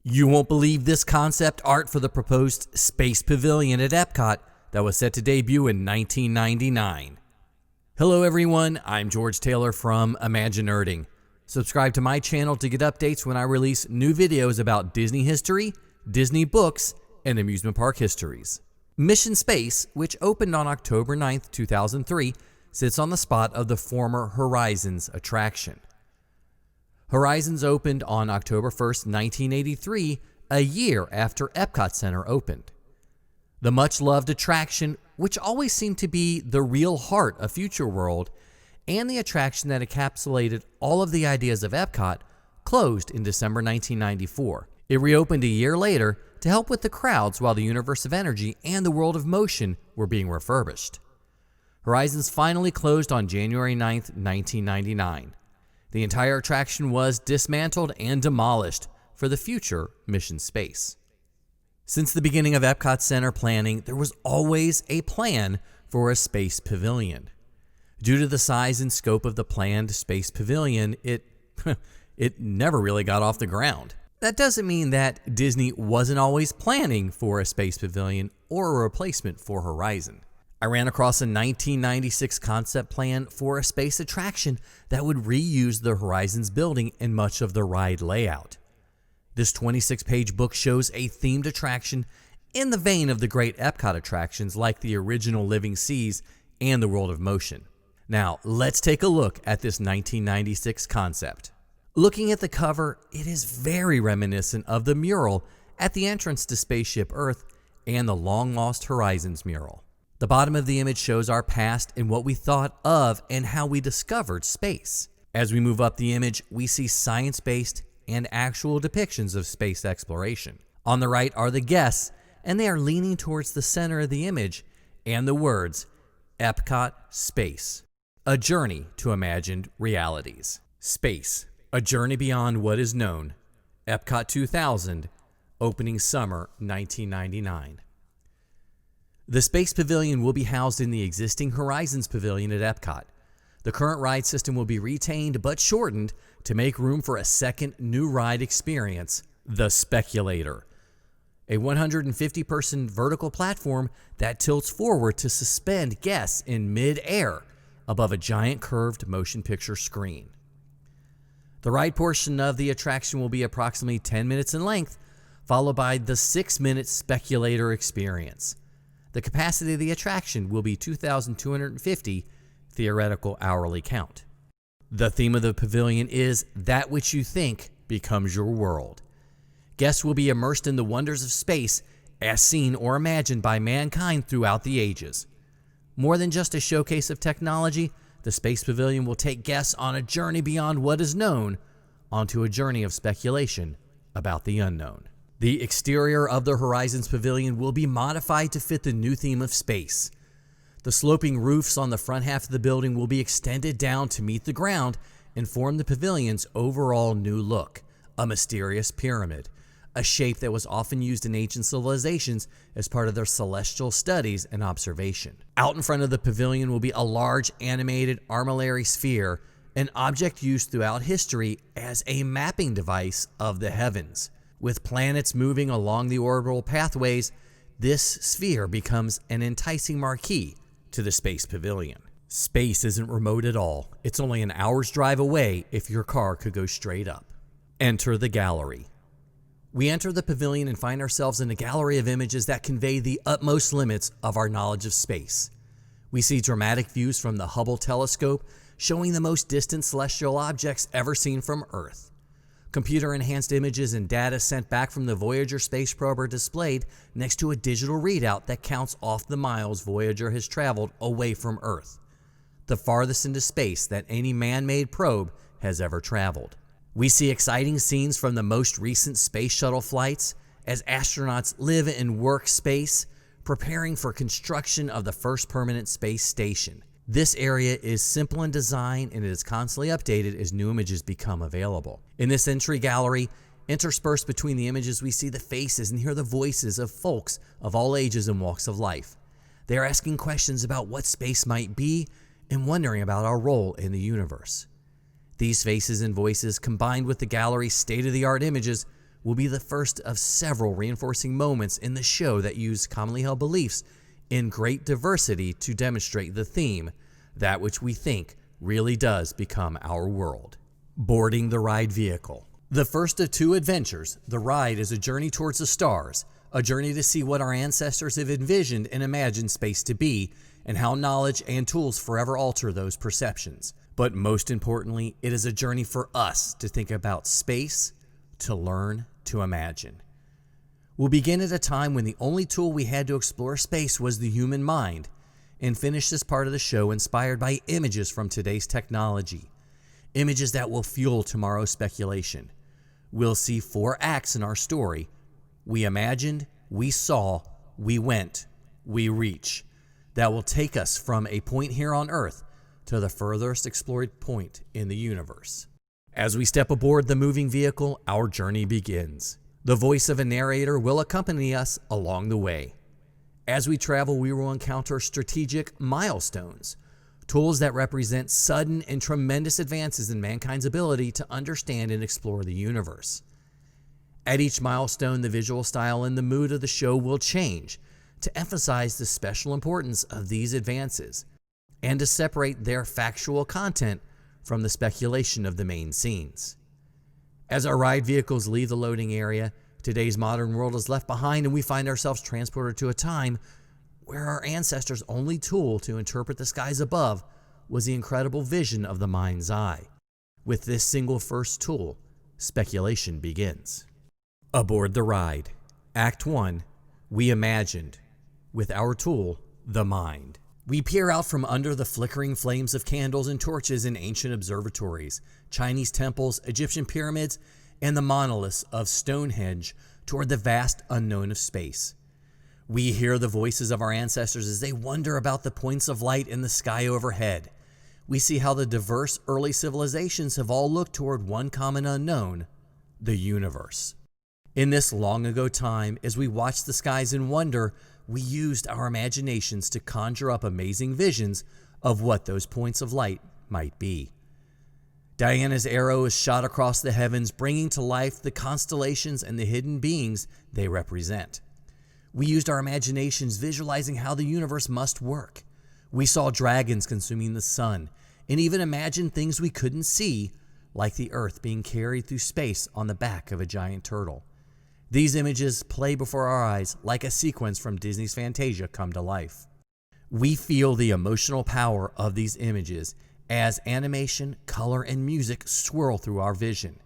You won't believe this concept art for the proposed Space Pavilion at EPCOT that was set to debut in 1999. Hello everyone, I'm George Taylor from ImagiNERDing. Subscribe to my channel to get updates when I release new videos about Disney history, Disney books, and amusement park histories. Mission Space, which opened on October 9, 2003, sits on the spot of the former Horizons attraction. Horizons opened on October 1, 1983, a year after EPCOT Center opened. The much-loved attraction, which always seemed to be the real heart of Future World, and the attraction that encapsulated all of the ideas of EPCOT, closed in December 1994. It reopened a year later to help with the crowds while the Universe of Energy and the World of Motion were being refurbished. Horizons finally closed on January 9, 1999. The entire attraction was dismantled and demolished for the future Mission Space. Since the beginning of EPCOT Center planning, there was always a plan for a Space Pavilion. Due to the size and scope of the planned Space Pavilion, it never really got off the ground. That doesn't mean that Disney wasn't always planning for a Space Pavilion or a replacement for Horizon. I ran across a 1996 concept plan for a space attraction that would reuse the Horizons building and much of the ride layout. This 26-page book shows a themed attraction in the vein of the great EPCOT attractions like the original Living Seas and the World of Motion. Now, let's take a look at this 1996 concept. Looking at the cover, it is very reminiscent of the mural at the entrance to Spaceship Earth and the long-lost Horizons mural. The bottom of the image shows our past and what we thought of and how we discovered space. As we move up the image, we see science-based and actual depictions of space exploration. On the right are the guests, and they are leaning towards the center of the image and the words, EPCOT Space, a journey to imagined realities. Space, a journey beyond what is known. EPCOT 2000, opening summer 1999. The Space Pavilion will be housed in the existing Horizons Pavilion at EPCOT. The current ride system will be retained but shortened to make room for a second new ride experience, the Speculator, a 150-person vertical platform that tilts forward to suspend guests in mid-air above a giant curved motion picture screen. The ride portion of the attraction will be approximately 10 minutes in length, followed by the 6-minute Speculator experience. The capacity of the attraction will be 2,250 theoretical hourly count. The theme of the pavilion is that which you think becomes your world. Guests will be immersed in the wonders of space as seen or imagined by mankind throughout the ages. More than just a showcase of technology, the Space Pavilion will take guests on a journey beyond what is known onto a journey of speculation about the unknown. The exterior of the Horizons Pavilion will be modified to fit the new theme of space. The sloping roofs on the front half of the building will be extended down to meet the ground and form the pavilion's overall new look, a mysterious pyramid, a shape that was often used in ancient civilizations as part of their celestial studies and observation. Out in front of the pavilion will be a large animated armillary sphere, an object used throughout history as a mapping device of the heavens. With planets moving along the orbital pathways, this sphere becomes an enticing marquee to the Space Pavilion. Space isn't remote at all. It's only an hour's drive away if your car could go straight up. Enter the gallery. We enter the pavilion and find ourselves in a gallery of images that convey the utmost limits of our knowledge of space. We see dramatic views from the Hubble telescope showing the most distant celestial objects ever seen from Earth. Computer-enhanced images and data sent back from the Voyager space probe are displayed next to a digital readout that counts off the miles Voyager has traveled away from Earth, the farthest into space that any man-made probe has ever traveled. We see exciting scenes from the most recent space shuttle flights as astronauts live and work space, preparing for construction of the first permanent space station. This area is simple in design and it is constantly updated as new images become available. In this entry gallery, interspersed between the images, we see the faces and hear the voices of folks of all ages and walks of life. They are asking questions about what space might be and wondering about our role in the universe. These faces and voices, combined with the gallery's state-of-the-art images, will be the first of several reinforcing moments in the show that use commonly held beliefs in great diversity to demonstrate the theme, that which we think really does become our world. Boarding the ride vehicle. The first of two adventures, the ride is a journey towards the stars, a journey to see what our ancestors have envisioned and imagined space to be, and how knowledge and tools forever alter those perceptions. But most importantly, it is a journey for us to think about space, to learn, to imagine. We'll begin at a time when the only tool we had to explore space was the human mind, and finish this part of the show inspired by images from today's technology. Images that will fuel tomorrow's speculation. We'll see 4 acts in our story. We imagined, we saw, we went, we reach. That will take us from a point here on Earth to the furthest explored point in the universe. As we step aboard the moving vehicle, our journey begins. The voice of a narrator will accompany us along the way. As we travel, we will encounter strategic milestones, tools that represent sudden and tremendous advances in mankind's ability to understand and explore the universe. At each milestone, the visual style and the mood of the show will change to emphasize the special importance of these advances and to separate their factual content from the speculation of the main scenes. As our ride vehicles leave the loading area, today's modern world is left behind and we find ourselves transported to a time where our ancestors' only tool to interpret the skies above was the incredible vision of the mind's eye. With this single first tool, speculation begins. Aboard the ride. Act 1, we imagined. With our tool, the mind. We peer out from under the flickering flames of candles and torches in ancient observatories, Chinese temples, Egyptian pyramids, and the monoliths of Stonehenge toward the vast unknown of space. We hear the voices of our ancestors as they wonder about the points of light in the sky overhead. We see how the diverse early civilizations have all looked toward one common unknown, the universe. In this long ago time, as we watch the skies in wonder, we used our imaginations to conjure up amazing visions of what those points of light might be. Diana's arrow is shot across the heavens, bringing to life the constellations and the hidden beings they represent. We used our imaginations visualizing how the universe must work. We saw dragons consuming the sun, and even imagined things we couldn't see, like the Earth being carried through space on the back of a giant turtle. These images play before our eyes like a sequence from Disney's Fantasia come to life. We feel the emotional power of these images as animation, color, and music swirl through our vision.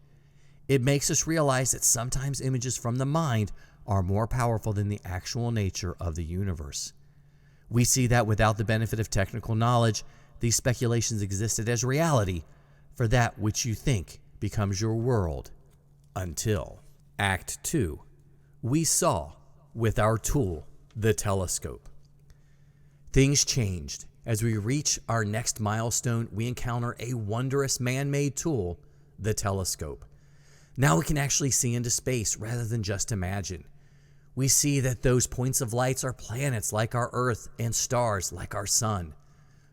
It makes us realize that sometimes images from the mind are more powerful than the actual nature of the universe. We see that without the benefit of technical knowledge, these speculations existed as reality, for that which you think becomes your world, until Act 2, we saw with our tool, the telescope. Things changed. As we reach our next milestone, we encounter a wondrous man-made tool, the telescope. Now we can actually see into space rather than just imagine. We see that those points of lights are planets like our Earth and stars like our sun.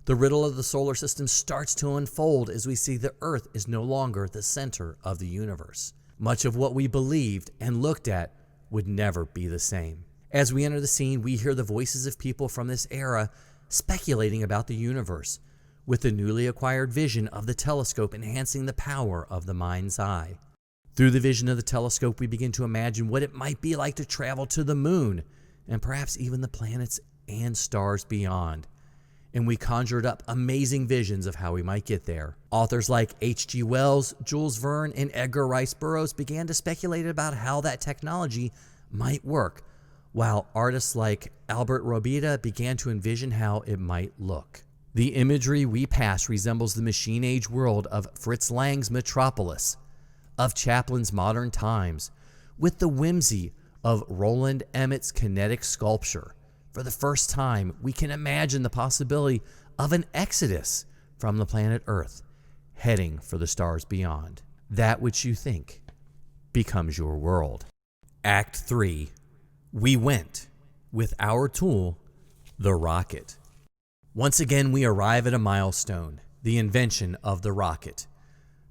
The riddle of the solar system starts to unfold as we see the Earth is no longer the center of the universe. Much of what we believed and looked at would never be the same. As we enter the scene, we hear the voices of people from this era speculating about the universe, with the newly acquired vision of the telescope enhancing the power of the mind's eye. Through the vision of the telescope, we begin to imagine what it might be like to travel to the moon, and perhaps even the planets and stars beyond. And we conjured up amazing visions of how we might get there. Authors like H.G. Wells, Jules Verne, and Edgar Rice Burroughs began to speculate about how that technology might work, while artists like Albert Robida began to envision how it might look. The imagery we pass resembles the machine-age world of Fritz Lang's Metropolis, of Chaplin's Modern Times, with the whimsy of Roland Emmett's kinetic sculpture. For the first time, we can imagine the possibility of an exodus from the planet Earth, heading for the stars beyond. That which you think becomes your world. Act 3. We went with our tool, the rocket. Once again, we arrive at a milestone, the invention of the rocket.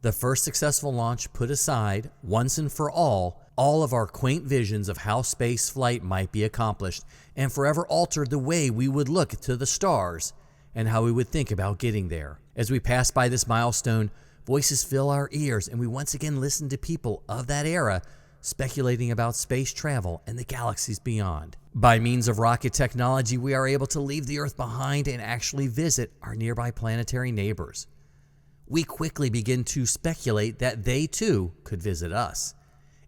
The first successful launch put aside, once and for all, All of our quaint visions of how space flight might be accomplished and forever altered the way we would look to the stars and how we would think about getting there. As we pass by this milestone, voices fill our ears and we once again listen to people of that era speculating about space travel and the galaxies beyond. By means of rocket technology, we are able to leave the Earth behind and actually visit our nearby planetary neighbors. We quickly begin to speculate that they too could visit us,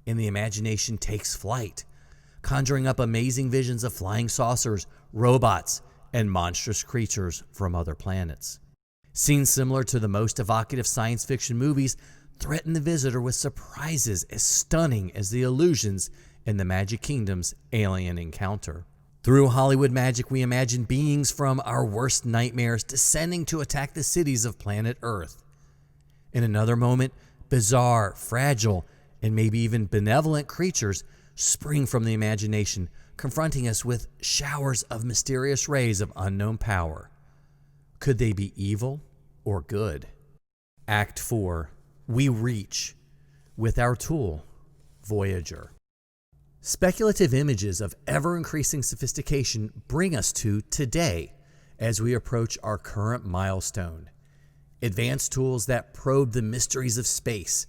and the imagination takes flight, conjuring up amazing visions of flying saucers, robots, and monstrous creatures from other planets. Scenes similar to the most evocative science fiction movies threaten the visitor with surprises as stunning as the illusions in the Magic Kingdom's alien encounter. Through Hollywood magic, we imagine beings from our worst nightmares descending to attack the cities of planet Earth. In another moment, bizarre, fragile, and maybe even benevolent creatures spring from the imagination, confronting us with showers of mysterious rays of unknown power. Could they be evil or good? Act 4. We reach with our tool, Voyager. Speculative images of ever-increasing sophistication bring us to today as we approach our current milestone. Advanced tools that probe the mysteries of space,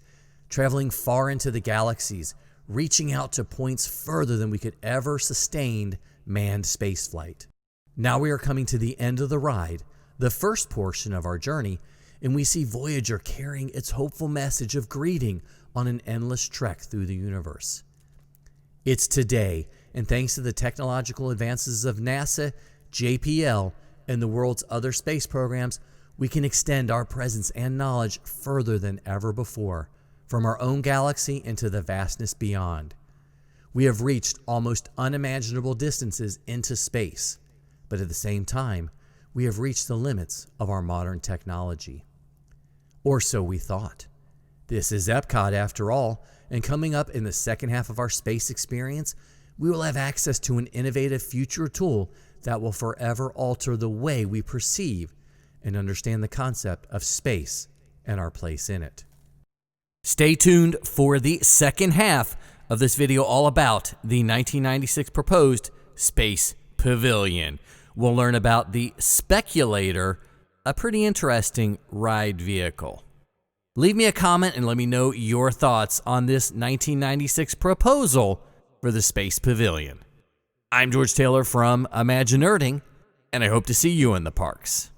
traveling far into the galaxies, reaching out to points further than we could ever sustain manned spaceflight. Now we are coming to the end of the ride, the first portion of our journey, and we see Voyager carrying its hopeful message of greeting on an endless trek through the universe. It's today, and thanks to the technological advances of NASA, JPL, and the world's other space programs, we can extend our presence and knowledge further than ever before, from our own galaxy into the vastness beyond. We have reached almost unimaginable distances into space, but at the same time, we have reached the limits of our modern technology. Or so we thought. This is EPCOT after all, and coming up in the second half of our space experience, we will have access to an innovative future tool that will forever alter the way we perceive and understand the concept of space and our place in it. Stay tuned for the second half of this video all about the 1996 proposed Space Pavilion. We'll learn about the Speculator, a pretty interesting ride vehicle. Leave me a comment and let me know your thoughts on this 1996 proposal for the Space Pavilion. I'm George Taylor from ImagiNERDing, and I hope to see you in the parks.